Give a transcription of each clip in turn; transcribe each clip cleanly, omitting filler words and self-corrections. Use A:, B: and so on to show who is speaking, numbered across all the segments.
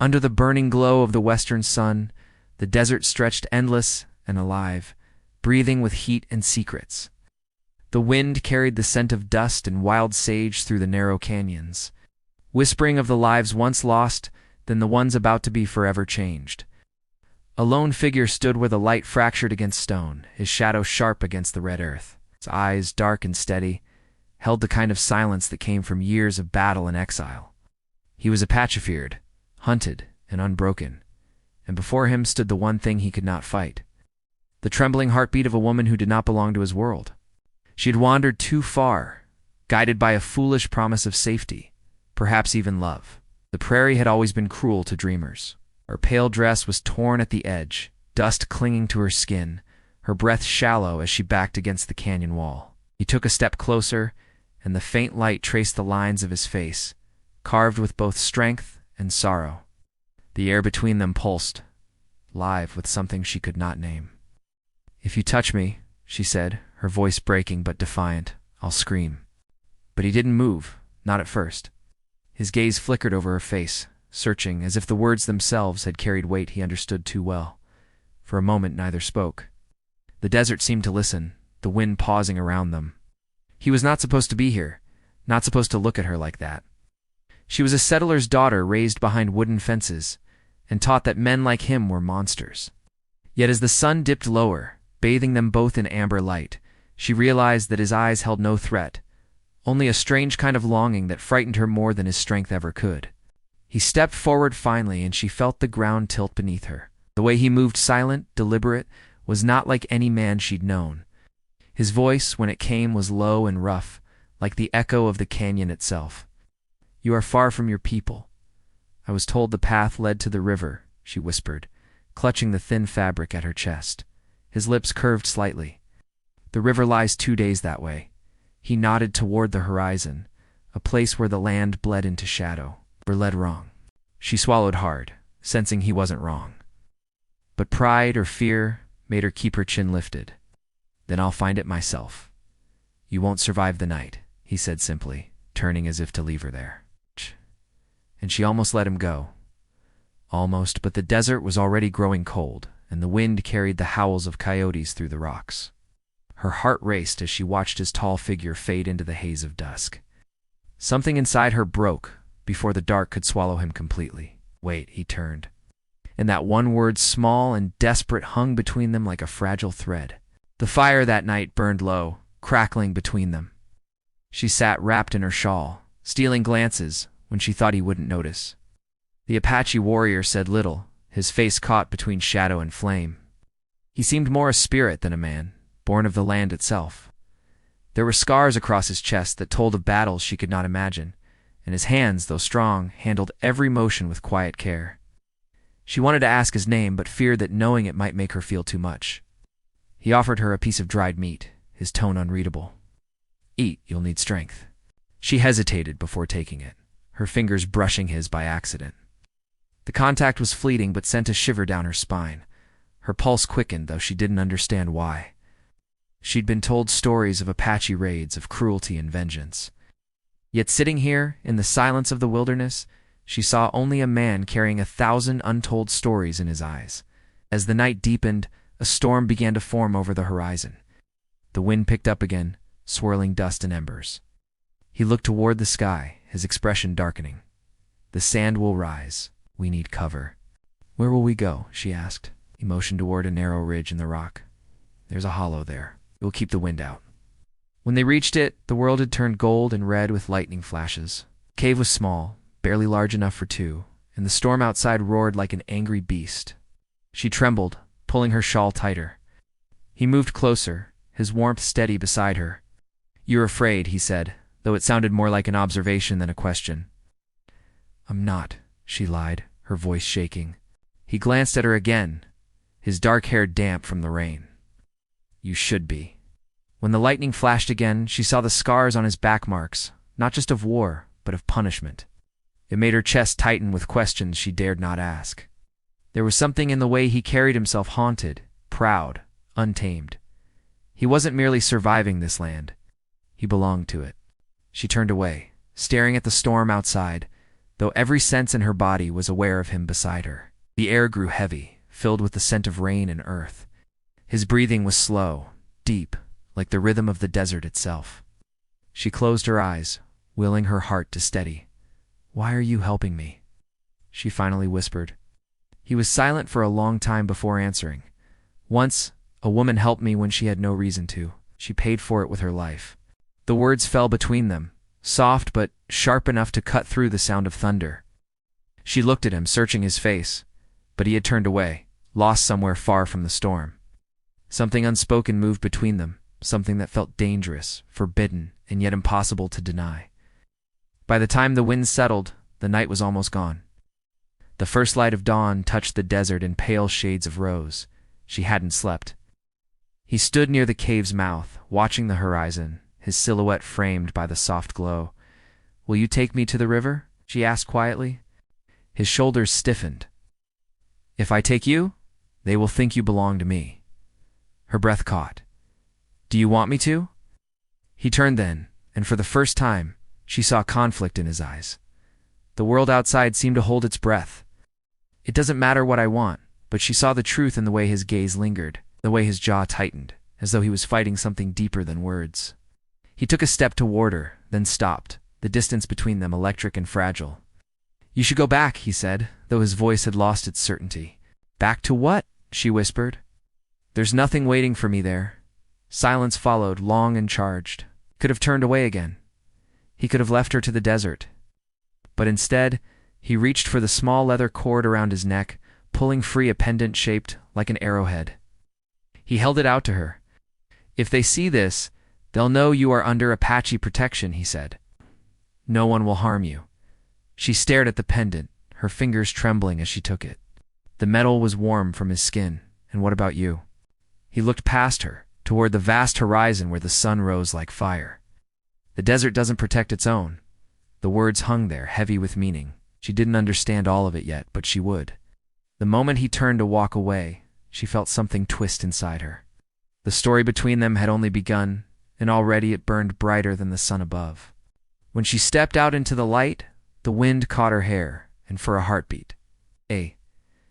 A: Under the burning glow of the western sun, the desert stretched endless and alive, breathing with heat and secrets. The wind carried the scent of dust and wild sage through the narrow canyons, whispering of the lives once lost, then the ones about to be forever changed. A lone figure stood where the light fractured against stone, his shadow sharp against the red earth. His eyes, dark and steady, held the kind of silence that came from years of battle and exile. He was Apache-feared, hunted, and unbroken, and before him stood the one thing he could not fight, the trembling heartbeat of a woman who did not belong to his world. She had wandered too far, guided by a foolish promise of safety, perhaps even love. The prairie had always been cruel to dreamers. Her pale dress was torn at the edge, dust clinging to her skin, her breath shallow as she backed against the canyon wall. He took a step closer, and the faint light traced the lines of his face, carved with both strength and sorrow. The air between them pulsed, live with something she could not name. "If you touch me," she said, her voice breaking but defiant, "I'll scream." But he didn't move, not at first. His gaze flickered over her face, searching, as if the words themselves had carried weight he understood too well. For a moment neither spoke. The desert seemed to listen, the wind pausing around them. He was not supposed to be here, not supposed to look at her like that. She was a settler's daughter raised behind wooden fences, and taught that men like him were monsters. Yet as the sun dipped lower, bathing them both in amber light, she realized that his eyes held no threat, only a strange kind of longing that frightened her more than his strength ever could. He stepped forward finally, and she felt the ground tilt beneath her. The way he moved, silent, deliberate, was not like any man she'd known. His voice, when it came, was low and rough, like the echo of the canyon itself. "You are far from your people. I was told the path led to the river," she whispered, clutching the thin fabric at her chest. His lips curved slightly. "The river lies 2 days that way." He nodded toward the horizon, a place where the land bled into shadow. Or led wrong. She swallowed hard, sensing he wasn't wrong. But pride or fear made her keep her chin lifted. "Then I'll find it myself. You won't survive the night," he said simply, turning as if to leave her there. And she almost let him go. Almost, but the desert was already growing cold, and the wind carried the howls of coyotes through the rocks. Her heart raced as she watched his tall figure fade into the haze of dusk. Something inside her broke before the dark could swallow him completely. "Wait," he turned. And that one word, small and desperate, hung between them like a fragile thread. The fire that night burned low, crackling between them. She sat wrapped in her shawl, stealing glances when she thought he wouldn't notice. The Apache warrior said little, his face caught between shadow and flame. He seemed more a spirit than a man, born of the land itself. There were scars across his chest that told of battles she could not imagine, and his hands, though strong, handled every motion with quiet care. She wanted to ask his name, but feared that knowing it might make her feel too much. He offered her a piece of dried meat, his tone unreadable. "Eat, you'll need strength." She hesitated before taking it, her fingers brushing his by accident. The contact was fleeting but sent a shiver down her spine. Her pulse quickened, though she didn't understand why. She'd been told stories of Apache raids, of cruelty and vengeance. Yet sitting here, in the silence of the wilderness, she saw only a man carrying 1,000 untold stories in his eyes. As the night deepened, a storm began to form over the horizon. The wind picked up again, swirling dust and embers. He looked toward the sky, his expression darkening. "The sand will rise. We need cover." "Where will we go?" she asked. He motioned toward a narrow ridge in the rock. "There's a hollow there. It will keep the wind out." When they reached it, the world had turned gold and red with lightning flashes. The cave was small, barely large enough for two, and the storm outside roared like an angry beast. She trembled, pulling her shawl tighter. He moved closer, his warmth steady beside her. "You're afraid," he said, though it sounded more like an observation than a question. "I'm not," she lied, her voice shaking. He glanced at her again, his dark hair damp from the rain. "You should be." When the lightning flashed again, she saw the scars on his back marks, not just of war, but of punishment. It made her chest tighten with questions she dared not ask. There was something in the way he carried himself haunted, proud, untamed. He wasn't merely surviving this land. He belonged to it. She turned away, staring at the storm outside, though every sense in her body was aware of him beside her. The air grew heavy, filled with the scent of rain and earth. His breathing was slow, deep, like the rhythm of the desert itself. She closed her eyes, willing her heart to steady. "Why are you helping me?" she finally whispered. He was silent for a long time before answering. "Once, a woman helped me when she had no reason to. She paid for it with her life." The words fell between them, soft but sharp enough to cut through the sound of thunder. She looked at him, searching his face, but he had turned away, lost somewhere far from the storm. Something unspoken moved between them, something that felt dangerous, forbidden, and yet impossible to deny. By the time the wind settled, the night was almost gone. The first light of dawn touched the desert in pale shades of rose. She hadn't slept. He stood near the cave's mouth, watching the horizon, his silhouette framed by the soft glow. "Will you take me to the river?" she asked quietly. His shoulders stiffened. "If I take you, they will think you belong to me." Her breath caught. "Do you want me to?" He turned then, and for the first time, she saw conflict in his eyes. The world outside seemed to hold its breath. "It doesn't matter what I want," but she saw the truth in the way his gaze lingered, the way his jaw tightened, as though he was fighting something deeper than words. He took a step toward her, then stopped, the distance between them electric and fragile. "You should go back," he said, though his voice had lost its certainty. "Back to what?" she whispered. "There's nothing waiting for me there." Silence followed, long and charged. Could have turned away again. He could have left her to the desert. But instead, he reached for the small leather cord around his neck, pulling free a pendant shaped like an arrowhead. He held it out to her. "If they see this, they'll know you are under Apache protection," he said. "No one will harm you." She stared at the pendant, her fingers trembling as she took it. The metal was warm from his skin. "And what about you?" He looked past her, toward the vast horizon where the sun rose like fire. "The desert doesn't protect its own." The words hung there, heavy with meaning. She didn't understand all of it yet, but she would. The moment he turned to walk away, she felt something twist inside her. The story between them had only begun, and already it burned brighter than the sun above. When she stepped out into the light, the wind caught her hair, and for a heartbeat.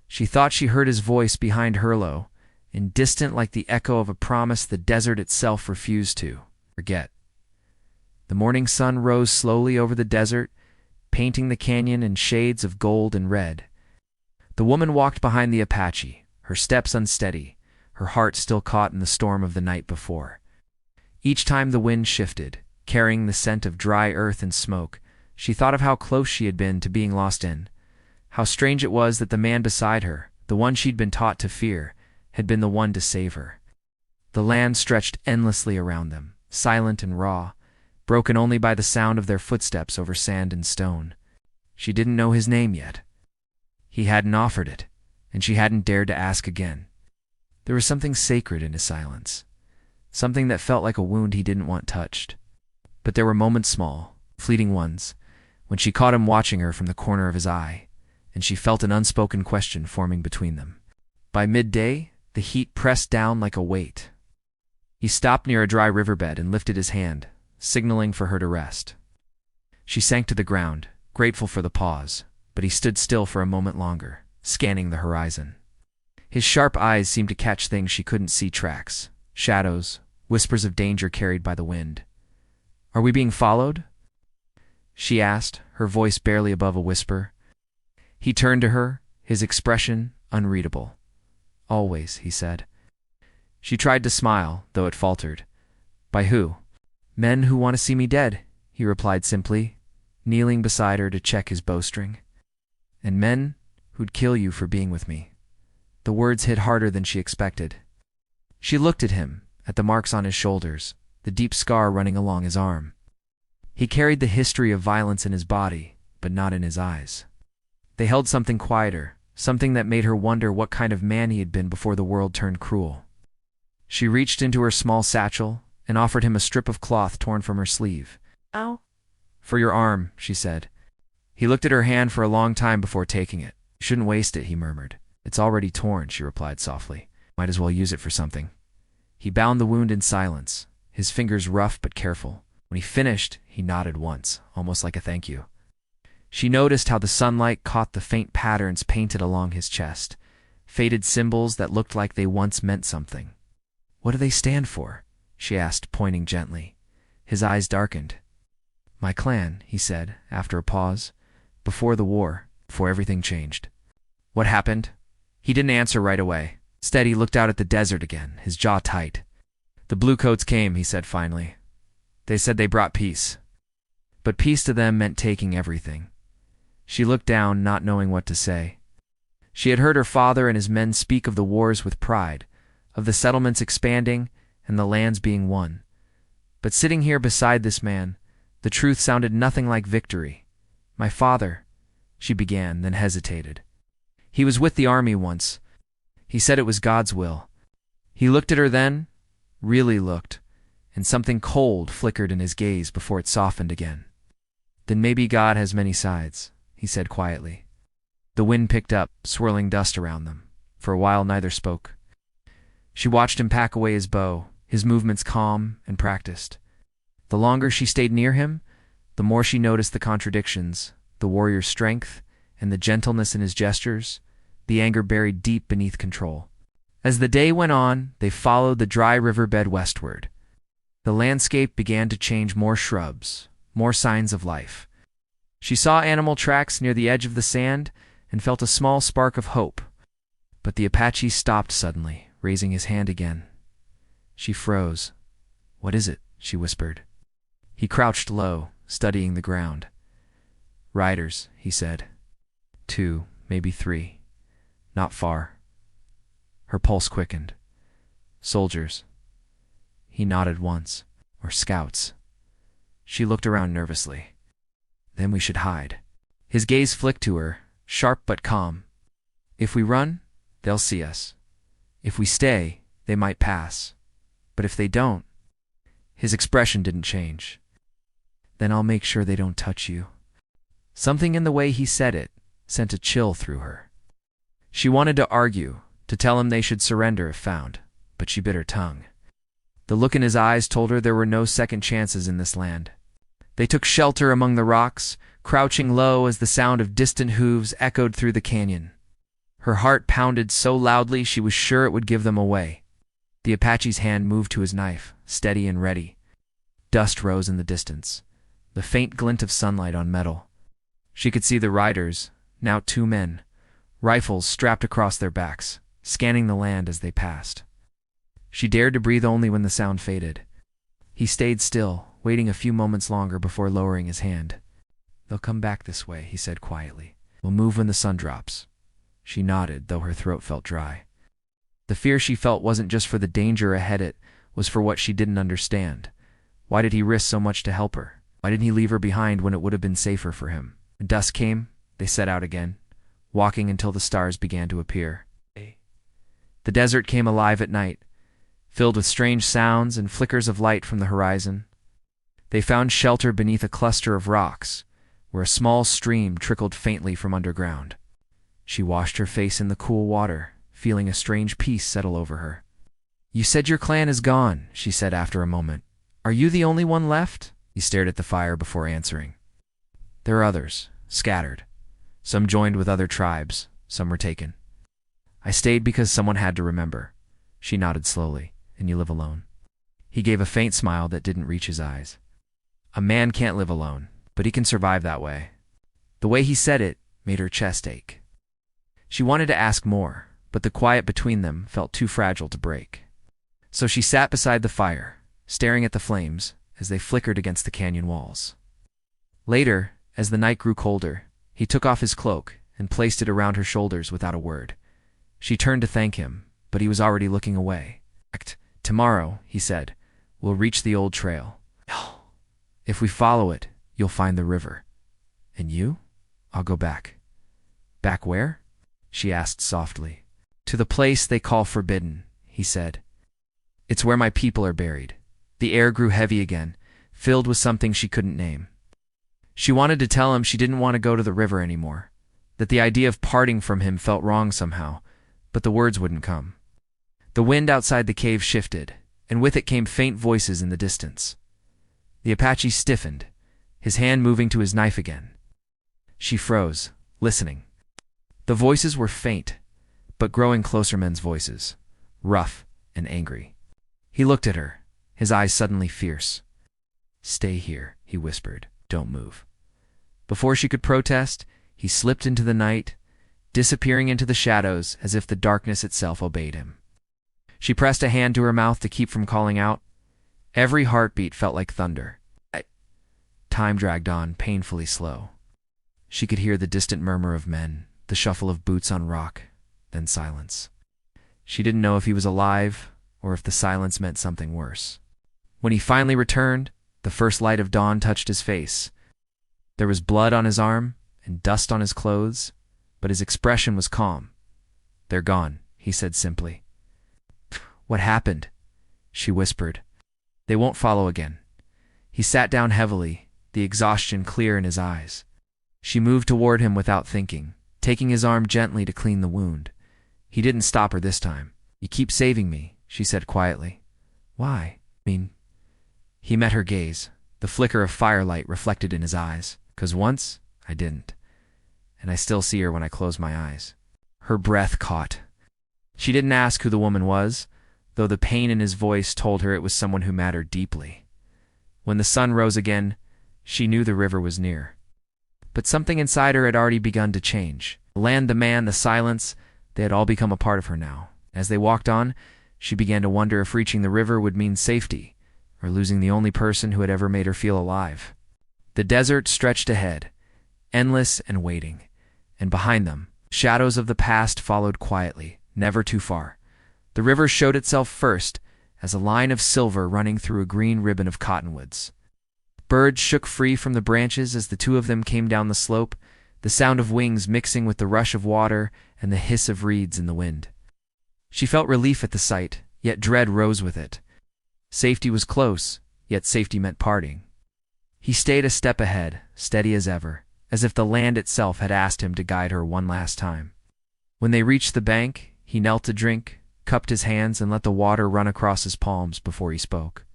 A: She thought she heard his voice behind her low, and distant like the echo of a promise the desert itself refused to forget. The morning sun rose slowly over the desert, painting the canyon in shades of gold and red. The woman walked behind the Apache, her steps unsteady, her heart still caught in the storm of the night before. Each time the wind shifted, carrying the scent of dry earth and smoke, she thought of how close she had been to being lost in. How strange it was that the man beside her, the one she'd been taught to fear, had been the one to save her. The land stretched endlessly around them, silent and raw, broken only by the sound of their footsteps over sand and stone. She didn't know his name yet. He hadn't offered it, and she hadn't dared to ask again. There was something sacred in his silence, something that felt like a wound he didn't want touched. But there were moments small, fleeting ones, when she caught him watching her from the corner of his eye, and she felt an unspoken question forming between them. By midday, the heat pressed down like a weight. He stopped near a dry riverbed and lifted his hand, signaling for her to rest. She sank to the ground, grateful for the pause, but he stood still for a moment longer, scanning the horizon. His sharp eyes seemed to catch things she couldn't see: tracks, shadows, whispers of danger carried by the wind. "Are we being followed?" she asked, her voice barely above a whisper. He turned to her, his expression unreadable. "Always," he said. She tried to smile, though it faltered. "By who?" "Men who want to see me dead," he replied simply, kneeling beside her to check his bowstring. "And men who'd kill you for being with me." The words hit harder than she expected. She looked at him, at the marks on his shoulders, the deep scar running along his arm. He carried the history of violence in his body, but not in his eyes. They held something quieter, something that made her wonder what kind of man he had been before the world turned cruel. She reached into her small satchel and offered him a strip of cloth torn from her sleeve. "Ow." "For your arm," she said. He looked at her hand for a long time before taking it. "You shouldn't waste it," he murmured. "It's already torn," she replied softly. "Might as well use it for something." He bound the wound in silence, his fingers rough but careful. When he finished, he nodded once, almost like a thank you. She noticed how the sunlight caught the faint patterns painted along his chest, faded symbols that looked like they once meant something. "What do they stand for?" she asked, pointing gently. His eyes darkened. "My clan," he said, after a pause. "Before the war, before everything changed." "What happened?" He didn't answer right away. Instead, he looked out at the desert again, his jaw tight. "The bluecoats came," he said finally. "They said they brought peace. But peace to them meant taking everything." She looked down, not knowing what to say. She had heard her father and his men speak of the wars with pride, of the settlements expanding and the lands being won. But sitting here beside this man, the truth sounded nothing like victory. "My father," she began, then hesitated. "He was with the army once. He said it was God's will." He looked at her then, really looked, and something cold flickered in his gaze before it softened again. "Then maybe God has many sides," he said quietly. The wind picked up, swirling dust around them. For a while neither spoke. She watched him pack away his bow, his movements calm and practiced. The longer she stayed near him, the more she noticed the contradictions, the warrior's strength, and the gentleness in his gestures, the anger buried deep beneath control. As the day went on, they followed the dry riverbed westward. The landscape began to change, more shrubs, more signs of life. She saw animal tracks near the edge of the sand and felt a small spark of hope. But the Apache stopped suddenly, raising his hand again. She froze. "What is it?" she whispered. He crouched low, studying the ground. "Riders," he said. "2, maybe 3. Not far." Her pulse quickened. "Soldiers." He nodded once. "Or scouts." She looked around nervously. "Then we should hide." His gaze flicked to her, sharp but calm. "If we run, they'll see us. If we stay, they might pass. But if they don't—" His expression didn't change. "Then I'll make sure they don't touch you." Something in the way he said it sent a chill through her. She wanted to argue, to tell him they should surrender if found, but she bit her tongue. The look in his eyes told her there were no second chances in this land. They took shelter among the rocks, crouching low as the sound of distant hooves echoed through the canyon. Her heart pounded so loudly she was sure it would give them away. The Apache's hand moved to his knife, steady and ready. Dust rose in the distance, the faint glint of sunlight on metal. She could see the riders, now 2 men, rifles strapped across their backs, scanning the land as they passed. She dared to breathe only when the sound faded. He stayed still, waiting a few moments longer before lowering his hand. "They'll come back this way," he said quietly. "We'll move when the sun drops." She nodded, though her throat felt dry. The fear she felt wasn't just for the danger ahead, it was for what she didn't understand. Why did he risk so much to help her? Why didn't he leave her behind when it would have been safer for him? When dusk came, they set out again, walking until the stars began to appear. The desert came alive at night, filled with strange sounds and flickers of light from the horizon. They found shelter beneath a cluster of rocks, where a small stream trickled faintly from underground. She washed her face in the cool water, feeling a strange peace settle over her. "You said your clan is gone," she said after a moment. "Are you the only one left?" He stared at the fire before answering. "There are others, scattered. Some joined with other tribes, some were taken. I stayed because someone had to remember." She nodded slowly. "And you live alone?" He gave a faint smile that didn't reach his eyes. "A man can't live alone, but he can survive that way." The way he said it made her chest ache. She wanted to ask more, but the quiet between them felt too fragile to break. So she sat beside the fire, staring at the flames as they flickered against the canyon walls. Later, as the night grew colder, he took off his cloak and placed it around her shoulders without a word. She turned to thank him, but he was already looking away. "Tomorrow," he said, "we'll reach the old trail. If we follow it, you'll find the river. And you? I'll go back." "Back where?" she asked softly. "To the place they call forbidden," he said. "It's where my people are buried." The air grew heavy again, filled with something she couldn't name. She wanted to tell him she didn't want to go to the river anymore, that the idea of parting from him felt wrong somehow, but the words wouldn't come. The wind outside the cave shifted, and with it came faint voices in the distance. The Apache stiffened, his hand moving to his knife again. She froze, listening. The voices were faint, but growing closer, men's voices, rough and angry. He looked at her, his eyes suddenly fierce. "Stay here," he whispered. "Don't move." Before she could protest, he slipped into the night, disappearing into the shadows as if the darkness itself obeyed him. She pressed a hand to her mouth to keep from calling out. Every heartbeat felt like thunder. Time dragged on, painfully slow. She could hear the distant murmur of men, the shuffle of boots on rock, then silence. She didn't know if he was alive or if the silence meant something worse. When he finally returned, the first light of dawn touched his face. There was blood on his arm and dust on his clothes, but his expression was calm. "They're gone," he said simply. "What happened?" she whispered. "They won't follow again." He sat down heavily, the exhaustion clear in his eyes. She moved toward him without thinking, taking his arm gently to clean the wound. He didn't stop her this time. "You keep saving me," she said quietly. "Why? He met her gaze, the flicker of firelight reflected in his eyes. "'Cause once, I didn't. And I still see her when I close my eyes." Her breath caught. She didn't ask who the woman was, though the pain in his voice told her it was someone who mattered deeply. When the sun rose again, she knew the river was near. But something inside her had already begun to change. The land, the man, the silence, they had all become a part of her now. As they walked on, she began to wonder if reaching the river would mean safety, or losing the only person who had ever made her feel alive. The desert stretched ahead, endless and waiting, and behind them, shadows of the past followed quietly, never too far. The river showed itself first, as a line of silver running through a green ribbon of cottonwoods. Birds shook free from the branches as the two of them came down the slope, the sound of wings mixing with the rush of water and the hiss of reeds in the wind. She felt relief at the sight, yet dread rose with it. Safety was close, yet safety meant parting. He stayed a step ahead, steady as ever, as if the land itself had asked him to guide her one last time. When they reached the bank, he knelt to drink, cupped his hands, and let the water run across his palms before he spoke.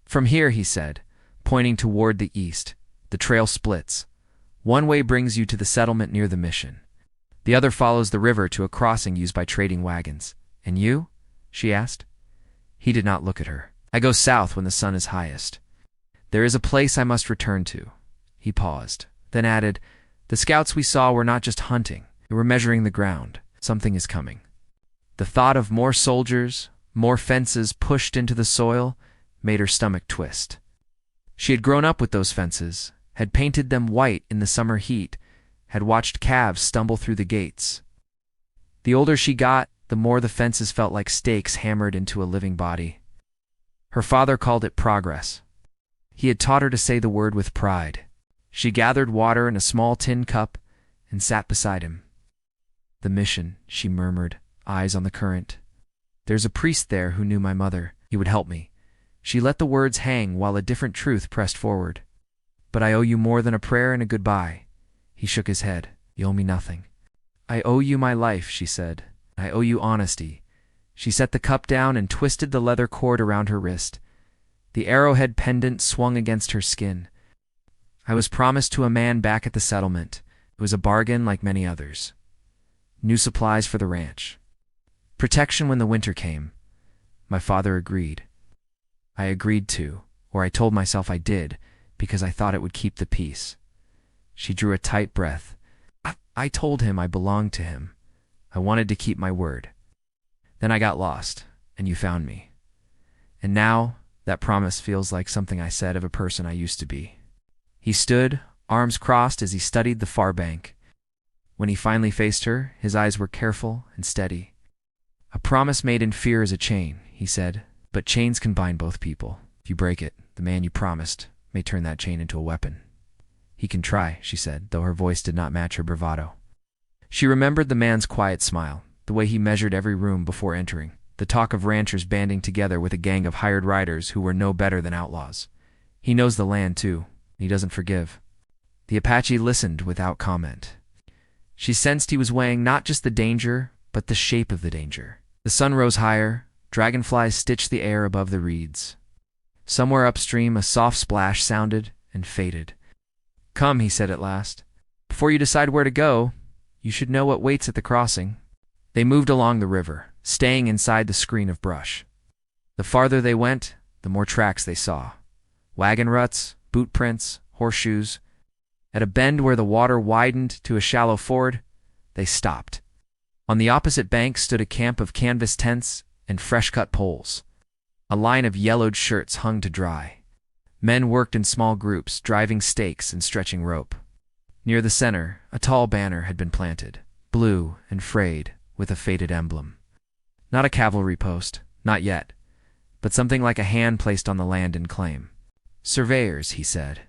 A: "From here," he said, pointing toward the east, "the trail splits. One way brings you to the settlement near the mission. The other follows the river to a crossing used by trading wagons. And you?" she asked. He did not look at her. "I go south when the sun is highest. There is a place I must return to." He paused, then added, "The scouts we saw were not just hunting. They were measuring the ground. Something is coming." The thought of more soldiers, more fences pushed into the soil, made her stomach twist. She had grown up with those fences, had painted them white in the summer heat, had watched calves stumble through the gates. The older she got, the more the fences felt like stakes hammered into a living body. Her father called it progress. He had taught her to say the word with pride. She gathered water in a small tin cup and sat beside him. "The mission," she murmured, eyes on the current. "There's a priest there who knew my mother. He would help me." She let the words hang while a different truth pressed forward. "But I owe you more than a prayer and a goodbye." He shook his head. "You owe me nothing." "I owe you my life," she said. "I owe you honesty." She set the cup down and twisted the leather cord around her wrist. The arrowhead pendant swung against her skin. "I was promised to a man back at the settlement. It was a bargain like many others. New supplies for the ranch. Protection when the winter came. My father agreed. I agreed to, or I told myself I did, because I thought it would keep the peace." She drew a tight breath. I told him I belonged to him. I wanted to keep my word. Then I got lost, and you found me. And now, that promise feels like something I said of a person I used to be." He stood, arms crossed as he studied the far bank. When he finally faced her, his eyes were careful and steady. "A promise made in fear is a chain," he said, "but chains can bind both people. If you break it, the man you promised may turn that chain into a weapon." "He can try," she said, though her voice did not match her bravado. She remembered the man's quiet smile, the way he measured every room before entering, the talk of ranchers banding together with a gang of hired riders who were no better than outlaws. "He knows the land, too. He doesn't forgive." The Apache listened without comment. She sensed he was weighing not just the danger, but the shape of the danger. The sun rose higher, dragonflies stitched the air above the reeds. Somewhere upstream, a soft splash sounded and faded. "Come," he said at last. Before you decide where to go, you should know what waits at the crossing." They moved along the river, staying inside the screen of brush. The farther they went, the more tracks they saw. Wagon ruts, boot prints, horseshoes. At a bend where the water widened to a shallow ford, they stopped. On the opposite bank stood a camp of canvas tents and fresh-cut poles. A line of yellowed shirts hung to dry. Men worked in small groups, driving stakes and stretching rope. Near the center, a tall banner had been planted, blue and frayed, with a faded emblem. Not a cavalry post, not yet, but something like a hand placed on the land in claim. "Surveyors," he said,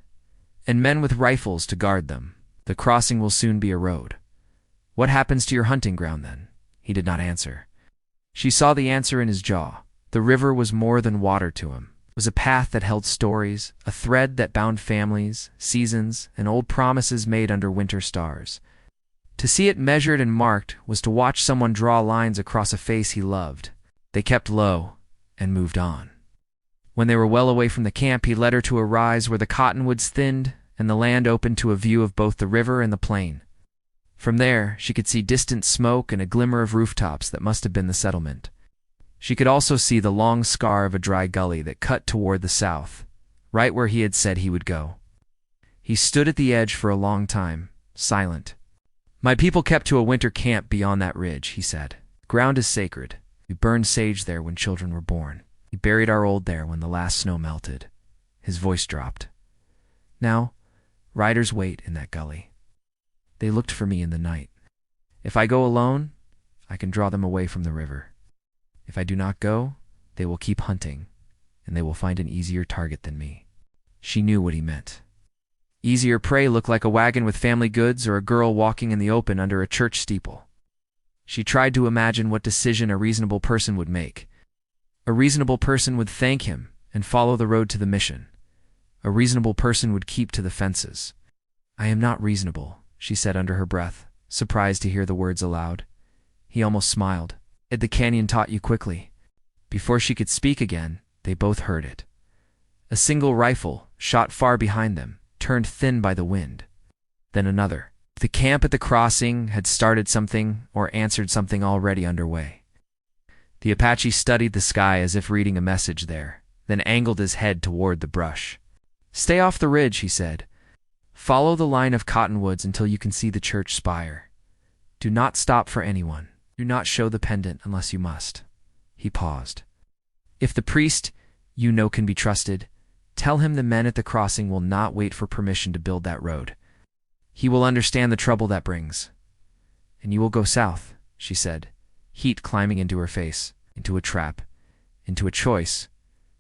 A: "and men with rifles to guard them. The crossing will soon be a road." "What happens to your hunting ground, then?" He did not answer. She saw the answer in his jaw. The river was more than water to him. It was a path that held stories, a thread that bound families, seasons, and old promises made under winter stars. To see it measured and marked was to watch someone draw lines across a face he loved. They kept low and moved on. When they were well away from the camp, he led her to a rise where the cottonwoods thinned and the land opened to a view of both the river and the plain. From there, she could see distant smoke and a glimmer of rooftops that must have been the settlement. She could also see the long scar of a dry gully that cut toward the south, right where he had said he would go. He stood at the edge for a long time, silent. "My people kept to a winter camp beyond that ridge," he said. "Ground is sacred. We burned sage there when children were born. We buried our old there when the last snow melted." His voice dropped. "Now, riders wait in that gully. They looked for me in the night. If I go alone, I can draw them away from the river. If I do not go, they will keep hunting, and they will find an easier target than me." She knew what he meant. Easier prey looked like a wagon with family goods or a girl walking in the open under a church steeple. She tried to imagine what decision a reasonable person would make. A reasonable person would thank him and follow the road to the mission. A reasonable person would keep to the fences. "I am not reasonable," she said under her breath, surprised to hear the words aloud. He almost smiled. "Had the canyon taught you quickly?" Before she could speak again, they both heard it. A single rifle, shot far behind them, turned thin by the wind. Then another. The camp at the crossing had started something or answered something already underway. The Apache studied the sky as if reading a message there, then angled his head toward the brush. "Stay off the ridge," he said. "Follow the line of cottonwoods until you can see the church spire. Do not stop for anyone. Do not show the pendant unless you must." He paused. "If the priest you know can be trusted, tell him the men at the crossing will not wait for permission to build that road. He will understand the trouble that brings. And you will go south," she said, heat climbing into her face, into a trap, into a choice.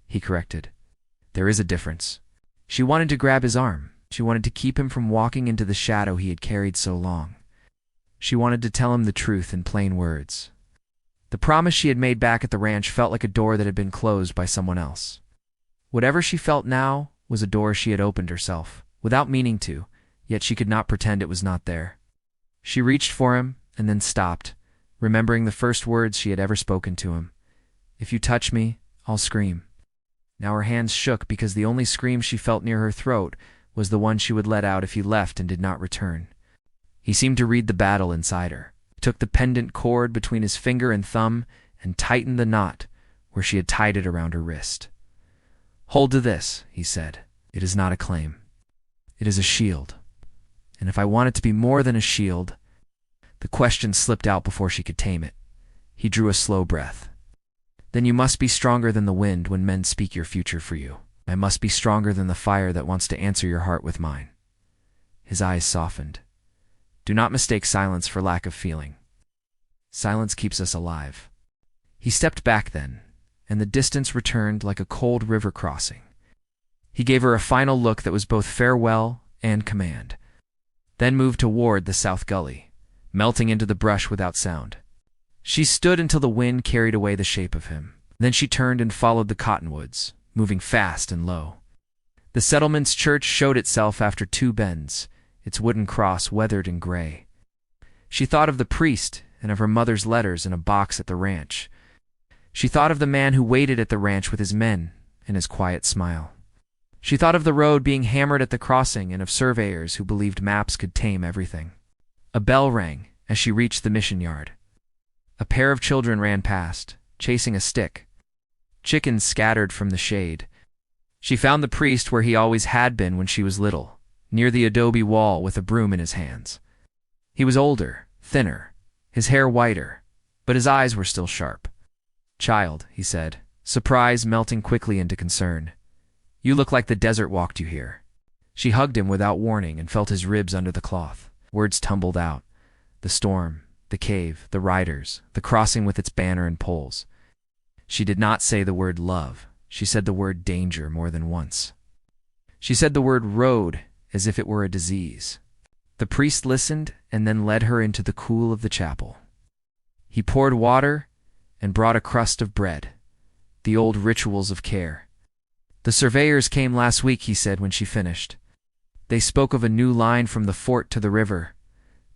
A: He corrected. "There is a difference." She wanted to grab his arm. She wanted to keep him from walking into the shadow he had carried so long. She wanted to tell him the truth in plain words. The promise she had made back at the ranch felt like a door that had been closed by someone else. Whatever she felt now was a door she had opened herself, without meaning to, yet she could not pretend it was not there. She reached for him and then stopped, remembering the first words she had ever spoken to him. "If you touch me, I'll scream." Now her hands shook because the only scream she felt near her throat was the one she would let out if he left and did not return. He seemed to read the battle inside her. He took the pendant cord between his finger and thumb and tightened the knot where she had tied it around her wrist. "Hold to this," he said. "It is not a claim. It is a shield. And if I want it to be more than a shield—" The question slipped out before she could tame it. He drew a slow breath. "Then you must be stronger than the wind when men speak your future for you. I must be stronger than the fire that wants to answer your heart with mine." His eyes softened. "Do not mistake silence for lack of feeling. Silence keeps us alive." He stepped back then, and the distance returned like a cold river crossing. He gave her a final look that was both farewell and command, then moved toward the south gully, melting into the brush without sound. She stood until the wind carried away the shape of him. Then she turned and followed the cottonwoods, moving fast and low. The settlement's church showed itself after two bends, its wooden cross weathered and gray. She thought of the priest and of her mother's letters in a box at the ranch. She thought of the man who waited at the ranch with his men and his quiet smile. She thought of the road being hammered at the crossing and of surveyors who believed maps could tame everything. A bell rang as she reached the mission yard. A pair of children ran past, chasing a stick. Chickens scattered from the shade. She found the priest where he always had been when she was little, near the adobe wall with a broom in his hands. He was older, thinner, his hair whiter, but his eyes were still sharp. "Child," he said, surprise melting quickly into concern. "You look like the desert walked you here." She hugged him without warning and felt his ribs under the cloth. Words tumbled out. The storm, the cave, the riders, the crossing with its banner and poles. She did not say the word love. She said the word danger more than once. She said the word road as if it were a disease. The priest listened and then led her into the cool of the chapel. He poured water and brought a crust of bread, the old rituals of care. "The surveyors came last week," he said when she finished. "They spoke of a new line from the fort to the river,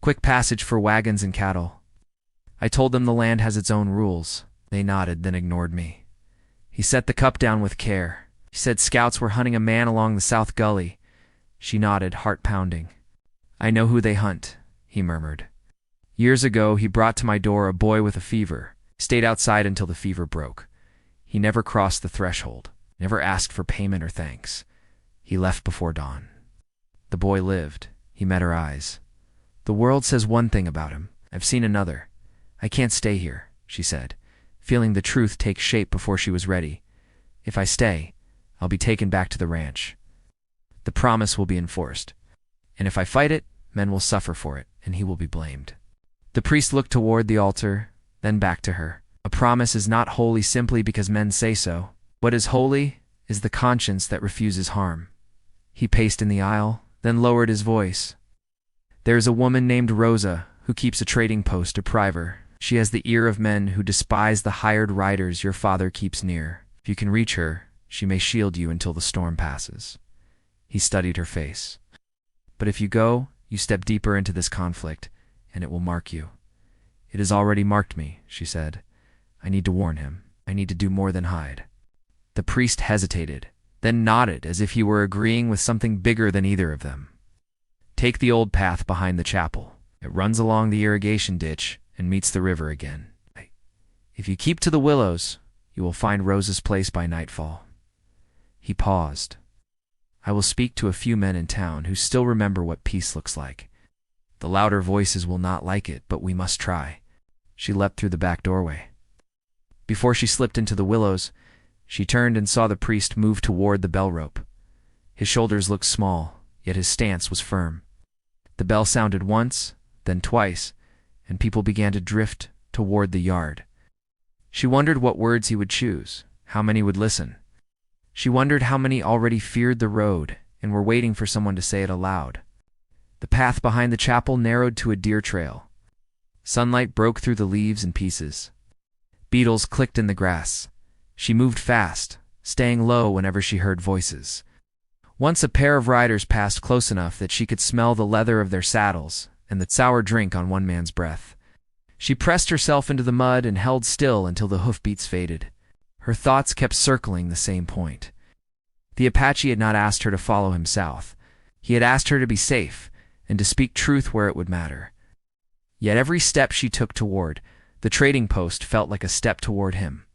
A: quick passage for wagons and cattle. I told them the land has its own rules. They nodded, then ignored me." He set the cup down with care. He said scouts were hunting a man along the south gully. She nodded, heart pounding. "I know who they hunt," he murmured. "Years ago, he brought to my door a boy with a fever, stayed outside until the fever broke. He never crossed the threshold, never asked for payment or thanks. He left before dawn. The boy lived. He met her eyes. The world says one thing about him. I've seen another. I can't stay here," she said, feeling the truth take shape before she was ready. "If I stay, I'll be taken back to the ranch. The promise will be enforced. And if I fight it, men will suffer for it, and he will be blamed." The priest looked toward the altar, then back to her. "A promise is not holy simply because men say so. What is holy is the conscience that refuses harm." He paced in the aisle, then lowered his voice. "There is a woman named Rosa who keeps a trading post to Priver. She has the ear of men who despise the hired riders your father keeps near. If you can reach her, she may shield you until the storm passes." He studied her face. "But if you go, you step deeper into this conflict, and it will mark you." "It has already marked me," she said. "I need to warn him. I need to do more than hide." The priest hesitated, then nodded as if he were agreeing with something bigger than either of them. "Take the old path behind the chapel. It runs along the irrigation ditch and meets the river again. If you keep to the willows, you will find Rosa's place by nightfall." He paused. "I will speak to a few men in town who still remember what peace looks like. The louder voices will not like it, but we must try." She leapt through the back doorway. Before she slipped into the willows, she turned and saw the priest move toward the bell rope. His shoulders looked small, yet his stance was firm. The bell sounded once, then twice, and people began to drift toward the yard. She wondered what words he would choose, how many would listen. She wondered how many already feared the road and were waiting for someone to say it aloud. The path behind the chapel narrowed to a deer trail. Sunlight broke through the leaves in pieces. Beetles clicked in the grass. She moved fast, staying low whenever she heard voices. Once a pair of riders passed close enough that she could smell the leather of their saddles and the sour drink on one man's breath. She pressed herself into the mud and held still until the hoofbeats faded. Her thoughts kept circling the same point. The Apache had not asked her to follow him south. He had asked her to be safe and to speak truth where it would matter. Yet every step she took toward the trading post felt like a step toward him.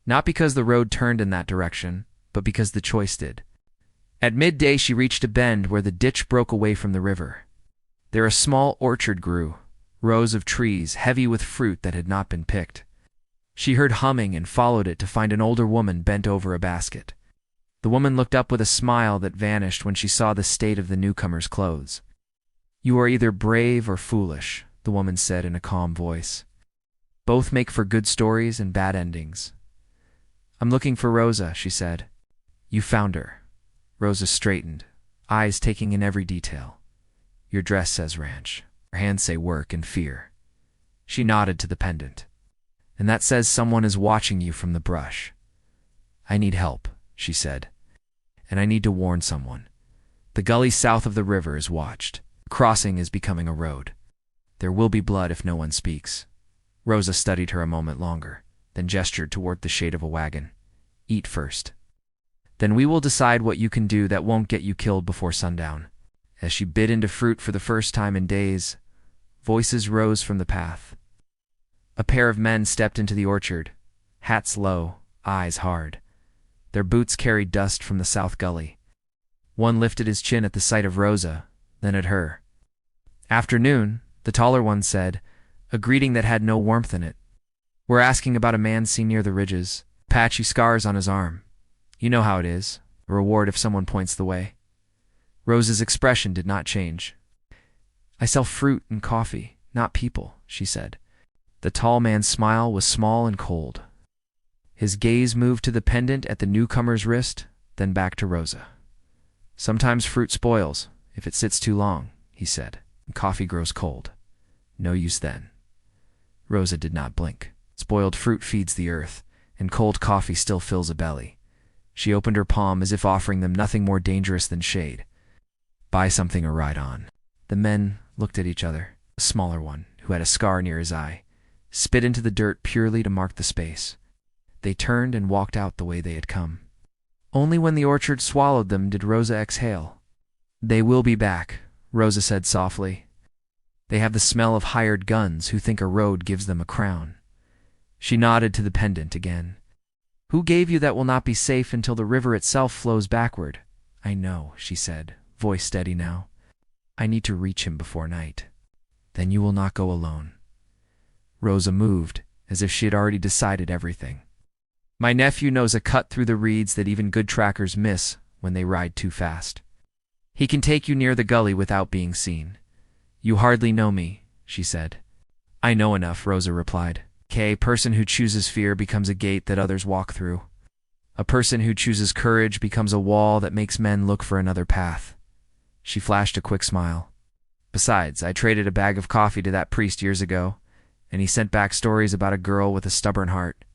A: Not because the road turned in that direction, but because the choice did. At midday she reached a bend where the ditch broke away from the river. There a small orchard grew, rows of trees heavy with fruit that had not been picked. She heard humming and followed it to find an older woman bent over a basket. The woman looked up with a smile that vanished when she saw the state of the newcomer's clothes. "You are either brave or foolish," the woman said in a calm voice. "Both make for good stories and bad endings." "I'm looking for Rosa," she said. "You found her." Rosa straightened, eyes taking in every detail. "Your dress says ranch. Her hands say work and fear." She nodded to the pendant. "And that says someone is watching you from the brush." "I need help," she said. "And I need to warn someone. The gully south of the river is watched. The crossing is becoming a road. There will be blood if no one speaks." Rosa studied her a moment longer, then gestured toward the shade of a wagon. "Eat first." Then we will decide what you can do that won't get you killed before sundown." As she bit into fruit for the first time in days, voices rose from the path. A pair of men stepped into the orchard, hats low, eyes hard. Their boots carried dust from the south gully. One lifted his chin at the sight of Rosa, then at her. "Afternoon," the taller one said, a greeting that had no warmth in it. "We're asking about a man seen near the ridges, Apache scars on his arm. You know how it is, a reward if someone points the way." Rosa's expression did not change. "I sell fruit and coffee, not people," she said. The tall man's smile was small and cold. His gaze moved to the pendant at the newcomer's wrist, then back to Rosa. "Sometimes fruit spoils, if it sits too long," he said, "and coffee grows cold. No use then." Rosa did not blink. Spoiled fruit feeds the earth, and cold coffee still fills a belly. She opened her palm as if offering them nothing more dangerous than shade. "Buy something or ride on." The men looked at each other. A smaller one, who had a scar near his eye, spit into the dirt purely to mark the space. They turned and walked out the way they had come. Only when the orchard swallowed them did Rosa exhale. "They will be back," Rosa said softly. "They have the smell of hired guns who think a road gives them a crown." She nodded to the pendant again. "Who gave you that will not be safe until the river itself flows backward?" "I know," she said, voice steady now. "I need to reach him before night." "Then you will not go alone." Rosa moved, as if she had already decided everything. "My nephew knows a cut through the reeds that even good trackers miss when they ride too fast. He can take you near the gully without being seen." "You hardly know me," she said. "I know enough," Rosa replied. "A person who chooses fear becomes a gate that others walk through. A person who chooses courage becomes a wall that makes men look for another path." She flashed a quick smile. "Besides, I traded a bag of coffee to that priest years ago, and he sent back stories about a girl with a stubborn heart.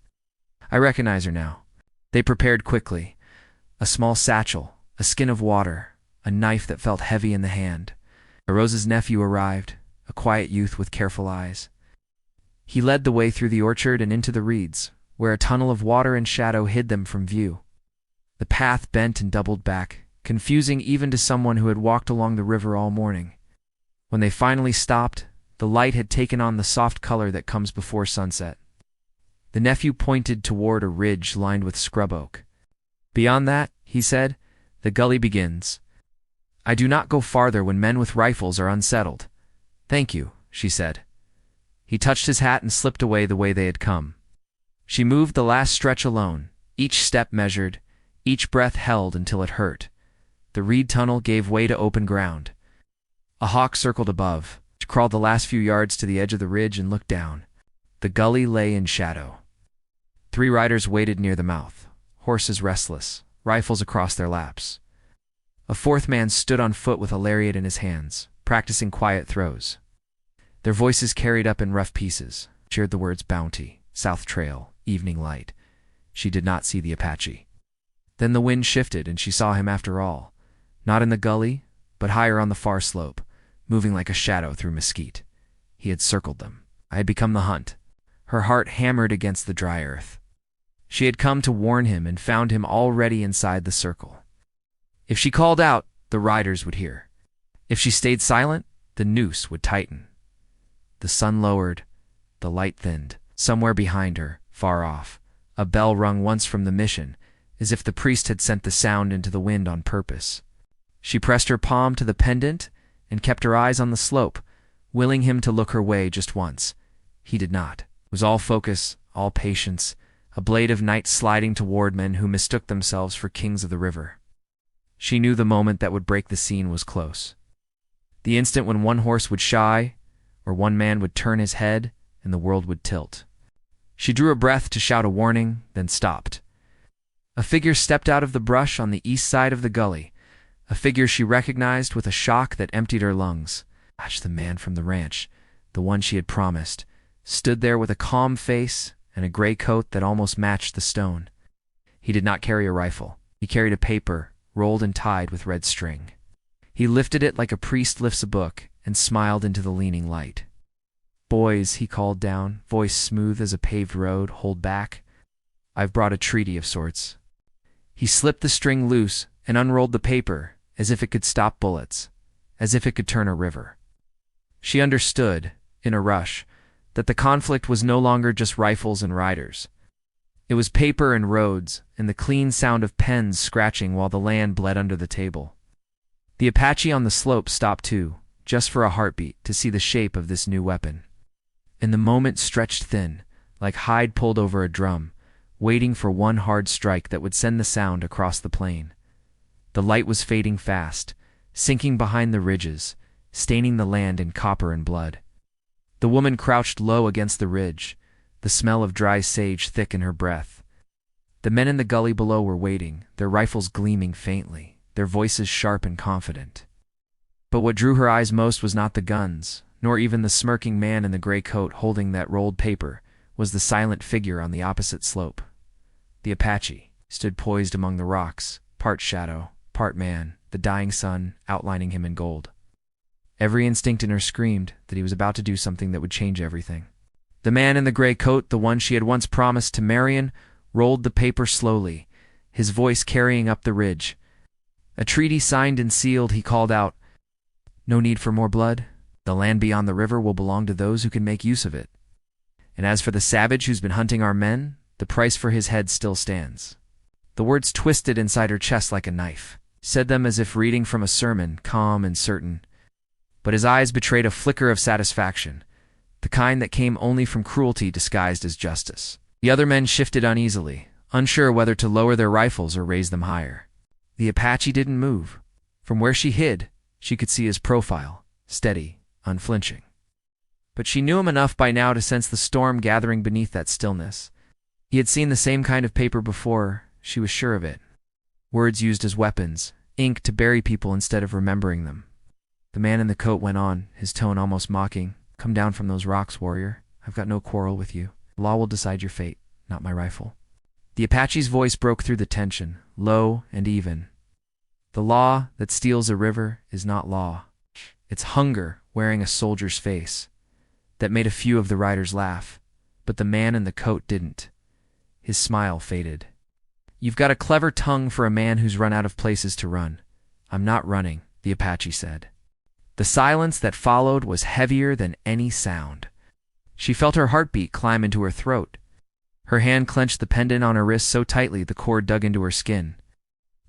A: I recognize her now." They prepared quickly. A small satchel, a skin of water, a knife that felt heavy in the hand. Rosa's nephew arrived, a quiet youth with careful eyes. He led the way through the orchard and into the reeds, where a tunnel of water and shadow hid them from view. The path bent and doubled back, confusing even to someone who had walked along the river all morning. When they finally stopped, the light had taken on the soft color that comes before sunset. The nephew pointed toward a ridge lined with scrub oak. "Beyond that," he said, "the gully begins. I do not go farther when men with rifles are unsettled." "Thank you," she said. He touched his hat and slipped away the way they had come. She moved the last stretch alone, each step measured, each breath held until it hurt. The reed tunnel gave way to open ground. A hawk circled above. She crawled the last few yards to the edge of the ridge and looked down. The gully lay in shadow. 3 riders waited near the mouth, horses restless, rifles across their laps. A 4th man stood on foot with a lariat in his hands, practicing quiet throws. Their voices carried up in rough pieces, cheered the words bounty, south trail, evening light. She did not see the Apache. Then the wind shifted and she saw him after all, not in the gully, but higher on the far slope, moving like a shadow through mesquite. He had circled them. I had become the hunt. Her heart hammered against the dry earth. She had come to warn him and found him already inside the circle. If she called out, the riders would hear. If she stayed silent, the noose would tighten. The sun lowered, the light thinned. Somewhere behind her, far off, a bell rung once from the mission, as if the priest had sent the sound into the wind on purpose. She pressed her palm to the pendant and kept her eyes on the slope, willing him to look her way just once. He did not. It was all focus, all patience, a blade of night sliding toward men who mistook themselves for kings of the river. She knew the moment that would break the scene was close. The instant when one horse would shy, or one man would turn his head, and the world would tilt. She drew a breath to shout a warning, then stopped. A figure stepped out of the brush on the east side of the gully, a figure she recognized with a shock that emptied her lungs. Gosh, the man from the ranch, the one she had promised, stood there with a calm face and a gray coat that almost matched the stone. He did not carry a rifle. He carried a paper, rolled and tied with red string. He lifted it like a priest lifts a book and smiled into the leaning light. "Boys," he called down, voice smooth as a paved road, "hold back. I've brought a treaty of sorts." He slipped the string loose and unrolled the paper, as if it could stop bullets, as if it could turn a river. She understood, in a rush, that the conflict was no longer just rifles and riders. It was paper and roads, and the clean sound of pens scratching while the land bled under the table. The Apache on the slope stopped too, just for a heartbeat, to see the shape of this new weapon. And the moment stretched thin, like hide pulled over a drum, waiting for one hard strike that would send the sound across the plain. The light was fading fast, sinking behind the ridges, staining the land in copper and blood. The woman crouched low against the ridge, the smell of dry sage thick in her breath. The men in the gully below were waiting, their rifles gleaming faintly, their voices sharp and confident. But what drew her eyes most was not the guns, nor even the smirking man in the gray coat holding that rolled paper, was the silent figure on the opposite slope. The Apache stood poised among the rocks, part shadow, part man, the dying sun outlining him in gold. Every instinct in her screamed that he was about to do something that would change everything. The man in the gray coat, the one she had once promised to Marion, rolled the paper slowly, his voice carrying up the ridge. A treaty signed and sealed, he called out, "No need for more blood. The land beyond the river will belong to those who can make use of it. And as for the savage who's been hunting our men, the price for his head still stands." The words twisted inside her chest like a knife, said them as if reading from a sermon, calm and certain. But his eyes betrayed a flicker of satisfaction, the kind that came only from cruelty disguised as justice. The other men shifted uneasily, unsure whether to lower their rifles or raise them higher. The Apache didn't move. From where she hid, she could see his profile, steady, unflinching. But she knew him enough by now to sense the storm gathering beneath that stillness. He had seen the same kind of paper before, she was sure of it. Words used as weapons, ink to bury people instead of remembering them. The man in the coat went on, his tone almost mocking. "Come down from those rocks, warrior. I've got no quarrel with you. The law will decide your fate, not my rifle." The Apache's voice broke through the tension, low and even. "The law that steals a river is not law. It's hunger wearing a soldier's face." That made a few of the riders laugh, but the man in the coat didn't. His smile faded. "You've got a clever tongue for a man who's run out of places to run." "I'm not running," the Apache said. The silence that followed was heavier than any sound. She felt her heartbeat climb into her throat. Her hand clenched the pendant on her wrist so tightly the cord dug into her skin.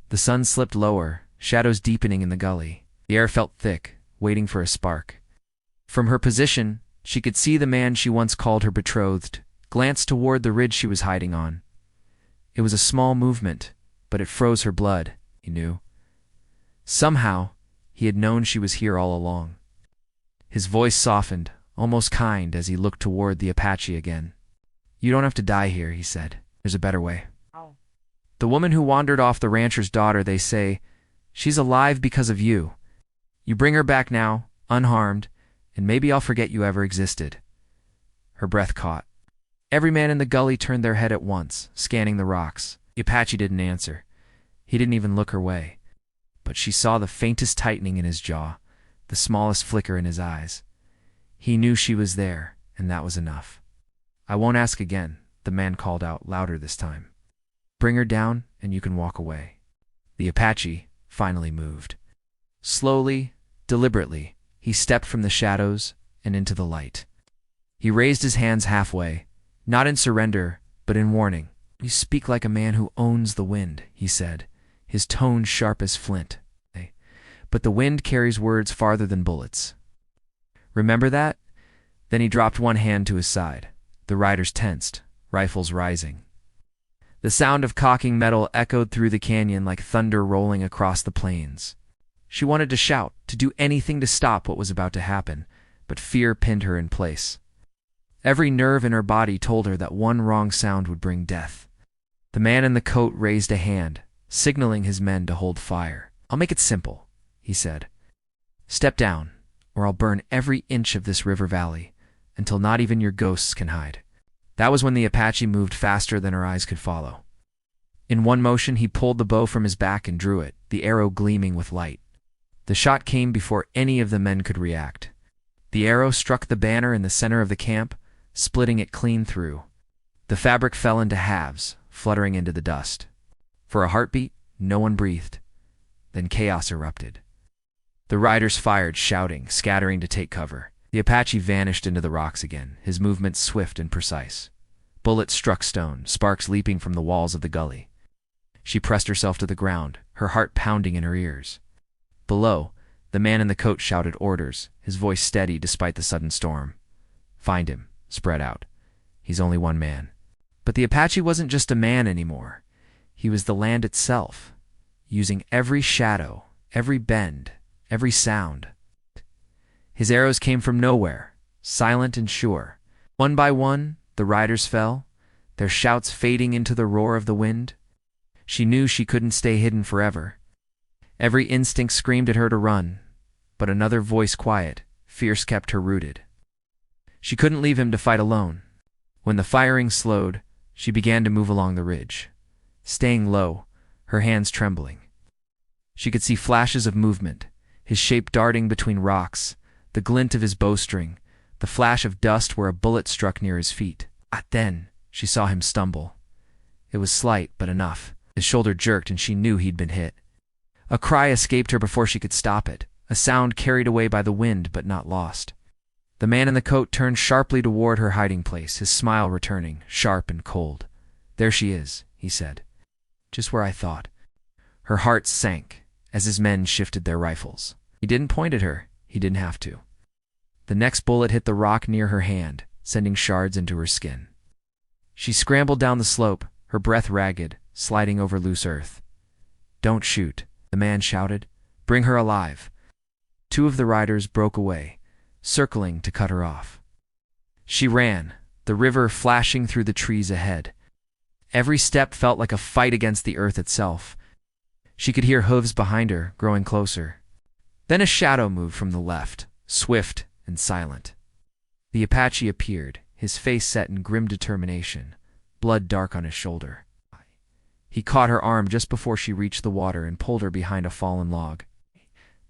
A: The sun slipped lower, shadows deepening in the gully. The air felt thick, waiting for a spark. From her position, she could see the man she once called her betrothed glance toward the ridge she was hiding on. It was a small movement, but it froze her blood, he knew. Somehow, he had known she was here all along. His voice softened, almost kind, as he looked toward the Apache again. "You don't have to die here," he said. "There's a better way." "The woman who wandered off the rancher's daughter, they say, she's alive because of you. You bring her back now, unharmed, and maybe I'll forget you ever existed." Her breath caught. Every man in the gully turned their head at once, scanning the rocks. The Apache didn't answer. He didn't even look her way. But she saw the faintest tightening in his jaw, the smallest flicker in his eyes. He knew she was there, and that was enough. "I won't ask again," the man called out, louder this time. "Bring her down, and you can walk away." The Apache finally moved. Slowly, deliberately, he stepped from the shadows and into the light. He raised his hands halfway, not in surrender, but in warning. "You speak like a man who owns the wind," he said, his tone sharp as flint. "But the wind carries words farther than bullets. Remember that?" Then he dropped one hand to his side. The riders tensed, rifles rising. The sound of cocking metal echoed through the canyon like thunder rolling across the plains. She wanted to shout, to do anything to stop what was about to happen, but fear pinned her in place. Every nerve in her body told her that one wrong sound would bring death. The man in the coat raised a hand, signaling his men to hold fire. "I'll make it simple," he said. "Step down, or I'll burn every inch of this river valley, until not even your ghosts can hide." That was when the Apache moved faster than her eyes could follow. In one motion, he pulled the bow from his back and drew it, the arrow gleaming with light. The shot came before any of the men could react. The arrow struck the banner in the center of the camp, splitting it clean through. The fabric fell into halves, fluttering into the dust. For a heartbeat, no one breathed. Then chaos erupted. The riders fired, shouting, scattering to take cover. The Apache vanished into the rocks again, his movements swift and precise. Bullets struck stone, sparks leaping from the walls of the gully. She pressed herself to the ground, her heart pounding in her ears. Below, the man in the coat shouted orders, his voice steady despite the sudden storm. Find him, spread out. He's only one man. But the Apache wasn't just a man anymore. He was the land itself, using every shadow, every bend, every sound. His arrows came from nowhere, silent and sure. One by one, the riders fell, their shouts fading into the roar of the wind. She knew she couldn't stay hidden forever. Every instinct screamed at her to run, but another voice, quiet, fierce, kept her rooted. She couldn't leave him to fight alone. When the firing slowed, she began to move along the ridge, staying low, her hands trembling. She could see flashes of movement, his shape darting between rocks, the glint of his bowstring, the flash of dust where a bullet struck near his feet. Then, she saw him stumble. It was slight, but enough. His shoulder jerked and she knew he'd been hit. A cry escaped her before she could stop it, a sound carried away by the wind but not lost. The man in the coat turned sharply toward her hiding place, his smile returning, sharp and cold. There she is, he said. Just where I thought. Her heart sank as his men shifted their rifles. He didn't point at her. He didn't have to. The next bullet hit the rock near her hand, sending shards into her skin. She scrambled down the slope, her breath ragged, sliding over loose earth. Don't shoot, the man shouted. Bring her alive. Two of the riders broke away, circling to cut her off. She ran, the river flashing through the trees ahead. Every step felt like a fight against the earth itself. She could hear hooves behind her, growing closer. Then a shadow moved from the left, swift and silent. The Apache appeared, his face set in grim determination, blood dark on his shoulder. He caught her arm just before she reached the water and pulled her behind a fallen log.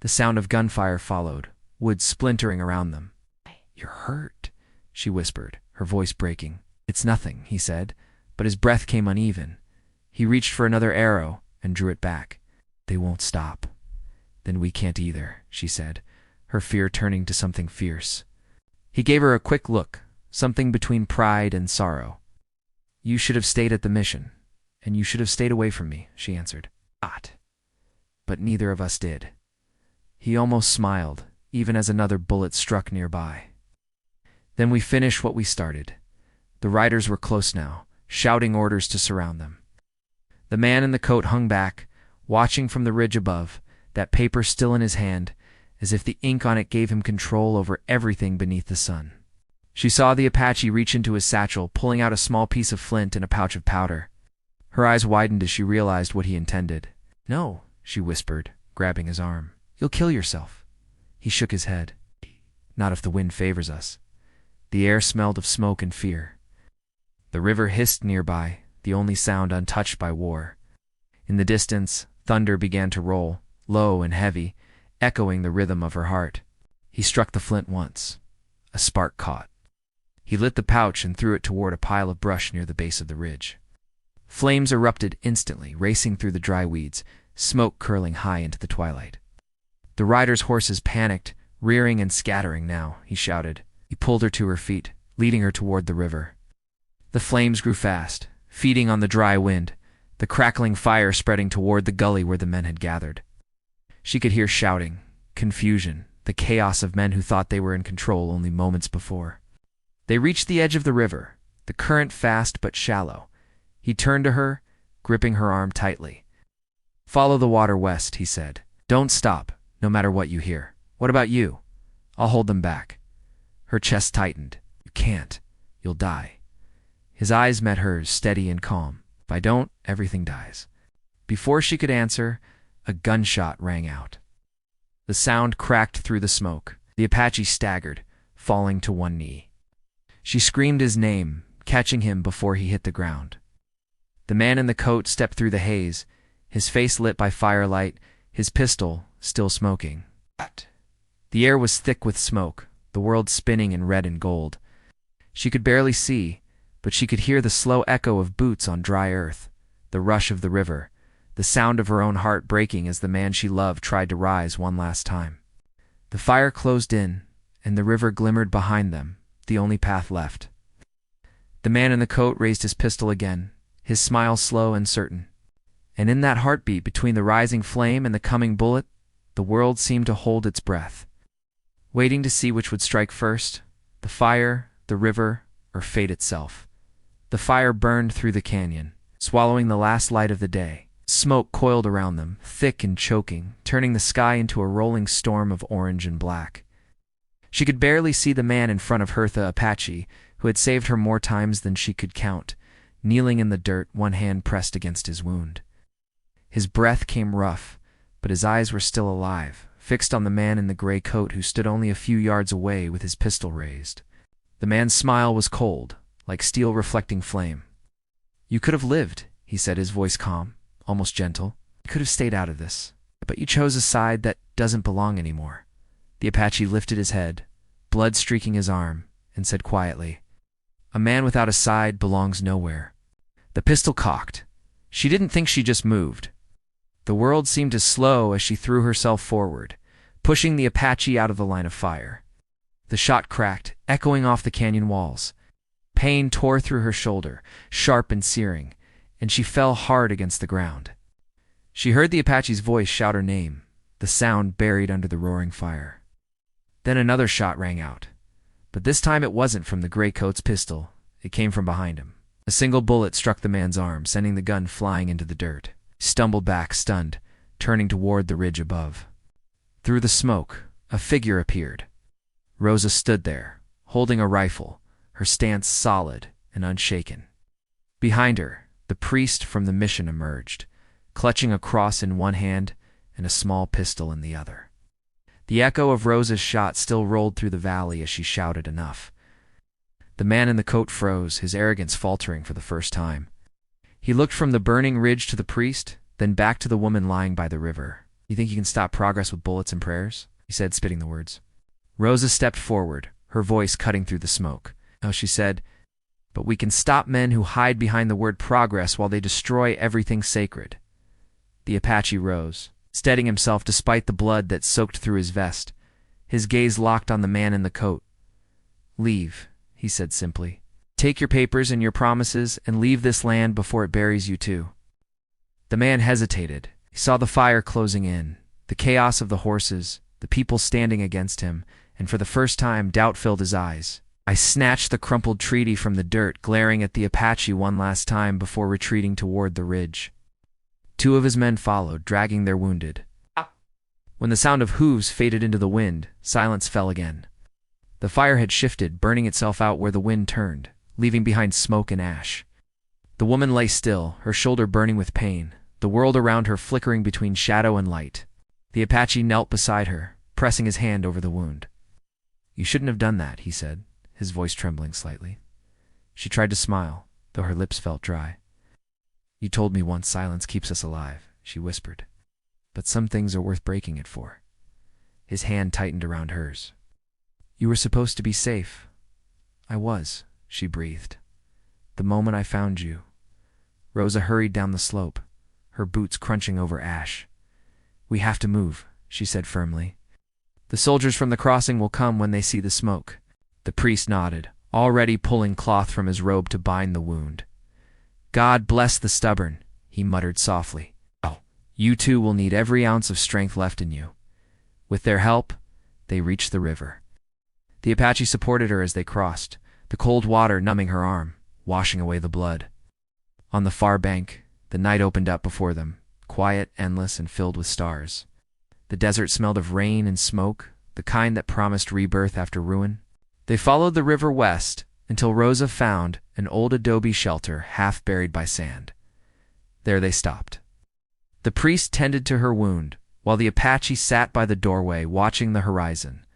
A: The sound of gunfire followed, wood splintering around them. You're hurt, she whispered, her voice breaking. It's nothing, he said, but his breath came uneven. He reached for another arrow and drew it back. They won't stop. Then we can't either, she said, her fear turning to something fierce. He gave her a quick look, something between pride and sorrow. You should have stayed at the mission, and you should have stayed away from me, she answered. But neither of us did. He almost smiled, even as another bullet struck nearby. Then we finished what we started. The riders were close now, shouting orders to surround them. The man in the coat hung back, watching from the ridge above, that paper still in his hand, as if the ink on it gave him control over everything beneath the sun. She saw the Apache reach into his satchel, pulling out a small piece of flint and a pouch of powder. Her eyes widened as she realized what he intended. No, she whispered, grabbing his arm. You'll kill yourself. He shook his head. Not if the wind favors us. The air smelled of smoke and fear. The river hissed nearby, the only sound untouched by war. In the distance, thunder began to roll, low and heavy, echoing the rhythm of her heart. He struck the flint once. A spark caught. He lit the pouch and threw it toward a pile of brush near the base of the ridge. Flames erupted instantly, racing through the dry weeds, smoke curling high into the twilight. The riders' horses panicked, rearing and scattering now, he shouted. He pulled her to her feet, leading her toward the river. The flames grew fast, feeding on the dry wind, the crackling fire spreading toward the gully where the men had gathered. She could hear shouting, confusion, the chaos of men who thought they were in control only moments before. They reached the edge of the river, the current fast but shallow. He turned to her, gripping her arm tightly. Follow the water west, he said. Don't stop, no matter what you hear. What about you? I'll hold them back. Her chest tightened. You can't. You'll die. His eyes met hers, steady and calm. If I don't, everything dies. Before she could answer, a gunshot rang out. The sound cracked through the smoke. The Apache staggered, falling to one knee. She screamed his name, catching him before he hit the ground. The man in the coat stepped through the haze, his face lit by firelight, his pistol still smoking. The air was thick with smoke, the world spinning in red and gold. She could barely see, but she could hear the slow echo of boots on dry earth, the rush of the river, the sound of her own heart breaking as the man she loved tried to rise one last time. The fire closed in, and the river glimmered behind them, the only path left. The man in the coat raised his pistol again, his smile slow and certain. And in that heartbeat between the rising flame and the coming bullet, the world seemed to hold its breath, waiting to see which would strike first, the fire, the river, or fate itself. The fire burned through the canyon, swallowing the last light of the day. Smoke coiled around them, thick and choking, turning the sky into a rolling storm of orange and black. She could barely see the man in front of her, the Apache, who had saved her more times than she could count, kneeling in the dirt, one hand pressed against his wound. His breath came rough, but his eyes were still alive, fixed on the man in the gray coat who stood only a few yards away with his pistol raised. The man's smile was cold, like steel reflecting flame. "You could have lived," he said, his voice calm, almost gentle. "You could have stayed out of this. But you chose a side that doesn't belong anymore." The Apache lifted his head, blood streaking his arm, and said quietly, "A man without a side belongs nowhere." The pistol cocked. She didn't think she just moved. The world seemed to slow as she threw herself forward, pushing the Apache out of the line of fire. The shot cracked, echoing off the canyon walls. Pain tore through her shoulder, sharp and searing, and she fell hard against the ground. She heard the Apache's voice shout her name, the sound buried under the roaring fire. Then another shot rang out, but this time it wasn't from the gray coat's pistol. It came from behind him. A single bullet struck the man's arm, sending the gun flying into the dirt. He stumbled back, stunned, turning toward the ridge above. Through the smoke, a figure appeared. Rosa stood there, holding a rifle, her stance solid and unshaken. Behind her, the priest from the mission emerged, clutching a cross in one hand and a small pistol in the other. The echo of Rosa's shot still rolled through the valley as she shouted enough. The man in the coat froze, his arrogance faltering for the first time. He looked from the burning ridge to the priest, then back to the woman lying by the river. "You think you can stop progress with bullets and prayers?" he said, spitting the words. Rosa stepped forward, her voice cutting through the smoke. "Oh," she said, "but we can stop men who hide behind the word progress while they destroy everything sacred." The Apache rose, steadying himself despite the blood that soaked through his vest. His gaze locked on the man in the coat. "Leave," he said simply. "Take your papers and your promises and leave this land before it buries you too." The man hesitated. He saw the fire closing in, the chaos of the horses, the people standing against him, and for the first time doubt filled his eyes. I snatched the crumpled treaty from the dirt, glaring at the Apache one last time before retreating toward the ridge. Two of his men followed, dragging their wounded. When the sound of hooves faded into the wind, silence fell again. The fire had shifted, burning itself out where the wind turned, leaving behind smoke and ash. The woman lay still, her shoulder burning with pain, the world around her flickering between shadow and light. The Apache knelt beside her, pressing his hand over the wound. "You shouldn't have done that," he said, his voice trembling slightly. She tried to smile, though her lips felt dry. "You told me once silence keeps us alive," she whispered. "But some things are worth breaking it for." His hand tightened around hers. "You were supposed to be safe." "I was," she breathed. "The moment I found you." Rosa hurried down the slope, her boots crunching over ash. "We have to move," she said firmly. "The soldiers from the crossing will come when they see the smoke." The priest nodded, already pulling cloth from his robe to bind the wound. "God bless the stubborn," he muttered softly. "Oh, you two will need every ounce of strength left in you." With their help, they reached the river. The Apache supported her as they crossed, the cold water numbing her arm, washing away the blood. On the far bank, the night opened up before them, quiet, endless, and filled with stars. The desert smelled of rain and smoke, the kind that promised rebirth after ruin. They followed the river west until Rosa found an old adobe shelter half buried by sand. There they stopped. The priest tended to her wound, while the Apache sat by the doorway watching the horizon.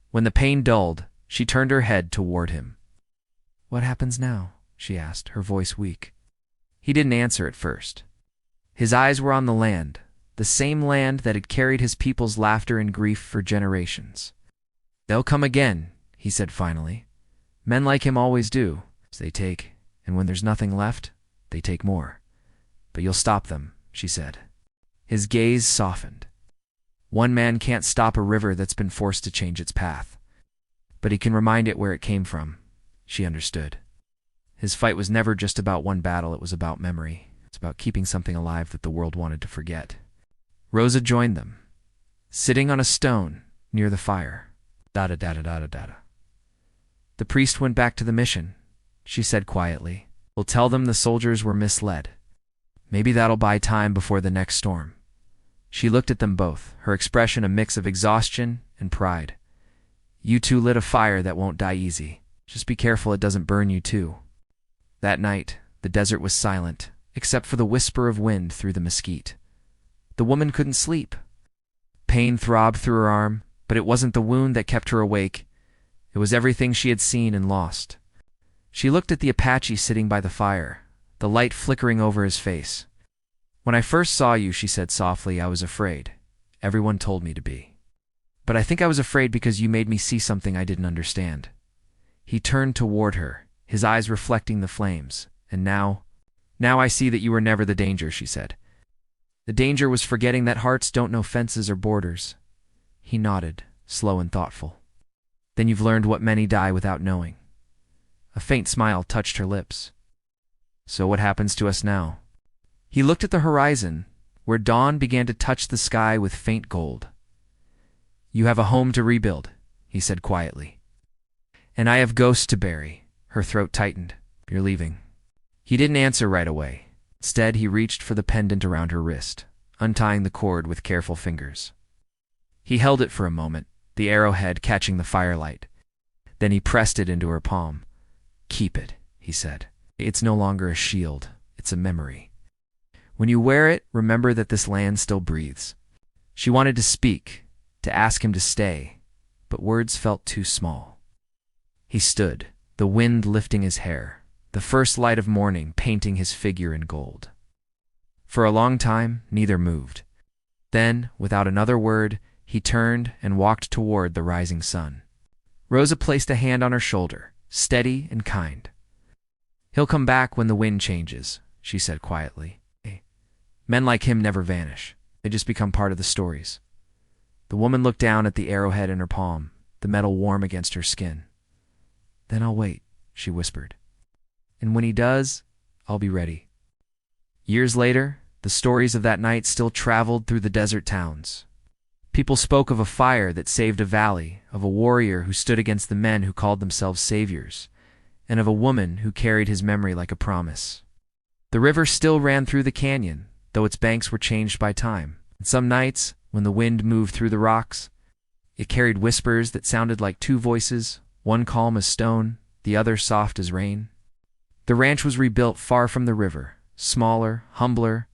A: When the pain dulled, she turned her head toward him. "What happens now?" she asked, her voice weak. He didn't answer at first. His eyes were on the land, the same land that had carried his people's laughter and grief for generations. "They'll come again," he said finally. "Men like him always do. They take, and when there's nothing left, they take more. But you'll stop them," she said. His gaze softened. One man can't stop a river that's been forced to change its path. But he can remind it where it came from. She understood. His fight was never just about one battle, it was about memory. It's about keeping something alive that the world wanted to forget. Rosa joined them, sitting on a stone near the fire. Da-da-da-da-da-da-da. The priest went back to the mission, she said quietly. We'll tell them the soldiers were misled. Maybe that'll buy time before the next storm. She looked at them both, her expression a mix of exhaustion and pride. You two lit a fire that won't die easy. Just be careful it doesn't burn you too. That night, the desert was silent, except for the whisper of wind through the mesquite. The woman couldn't sleep. Pain throbbed through her arm, but it wasn't the wound that kept her awake. It was everything she had seen and lost. She looked at the Apache sitting by the fire, the light flickering over his face. When I first saw you, she said softly, I was afraid. Everyone told me to be. But I think I was afraid because you made me see something I didn't understand. He turned toward her, his eyes reflecting the flames. And now I see that you were never the danger, she said. The danger was forgetting that hearts don't know fences or borders. He nodded, slow and thoughtful. Then you've learned what many die without knowing. A faint smile touched her lips. So what happens to us now? He looked at the horizon, where dawn began to touch the sky with faint gold. You have a home to rebuild, he said quietly. And I have ghosts to bury. Her throat tightened. You're leaving. He didn't answer right away. Instead, he reached for the pendant around her wrist, untying the cord with careful fingers. He held it for a moment, the arrowhead catching the firelight. Then he pressed it into her palm. Keep it, he said. It's no longer a shield, it's a memory. When you wear it, remember that this land still breathes. She wanted to speak, to ask him to stay, but words felt too small. He stood, the wind lifting his hair, the first light of morning painting his figure in gold. For a long time, neither moved. Then, without another word, he turned and walked toward the rising sun. Rosa placed a hand on her shoulder, steady and kind. He'll come back when the wind changes, she said quietly. Men like him never vanish. They just become part of the stories. The woman looked down at the arrowhead in her palm, the metal warm against her skin. Then I'll wait, she whispered. And when he does, I'll be ready. Years later, the stories of that night still traveled through the desert towns. People spoke of a fire that saved a valley, of a warrior who stood against the men who called themselves saviors, and of a woman who carried his memory like a promise. The river still ran through the canyon, though its banks were changed by time. And some nights, when the wind moved through the rocks, it carried whispers that sounded like two voices, one calm as stone, the other soft as rain. The ranch was rebuilt far from the river, smaller, humbler.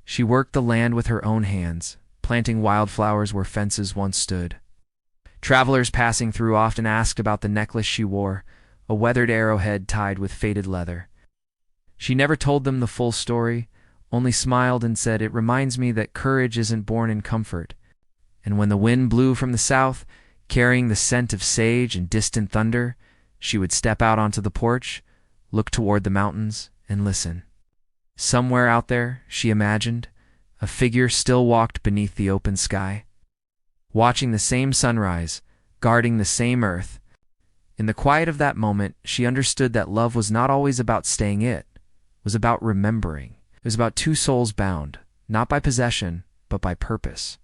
A: She worked the land with her own hands, planting wildflowers where fences once stood. Travelers passing through often asked about the necklace she wore, a weathered arrowhead tied with faded leather. She never told them the full story, only smiled and said, it reminds me that courage isn't born in comfort. And when the wind blew from the south, carrying the scent of sage and distant thunder, she would step out onto the porch, look toward the mountains, and listen. Somewhere out there, she imagined, a figure still walked beneath the open sky, watching the same sunrise, guarding the same earth. In the quiet of that moment, she understood that love was not always about staying it was about remembering. It was about two souls bound, not by possession, but by purpose.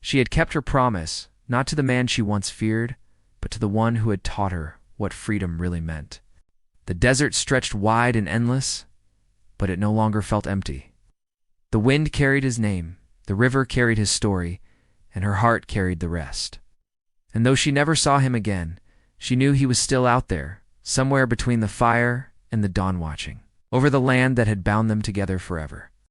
A: She had kept her promise, not to the man she once feared, but to the one who had taught her what freedom really meant. The desert stretched wide and endless, but it no longer felt empty. The wind carried his name, the river carried his story, and her heart carried the rest. And though she never saw him again, she knew he was still out there, somewhere between the fire and the dawn watching, over the land that had bound them together forever.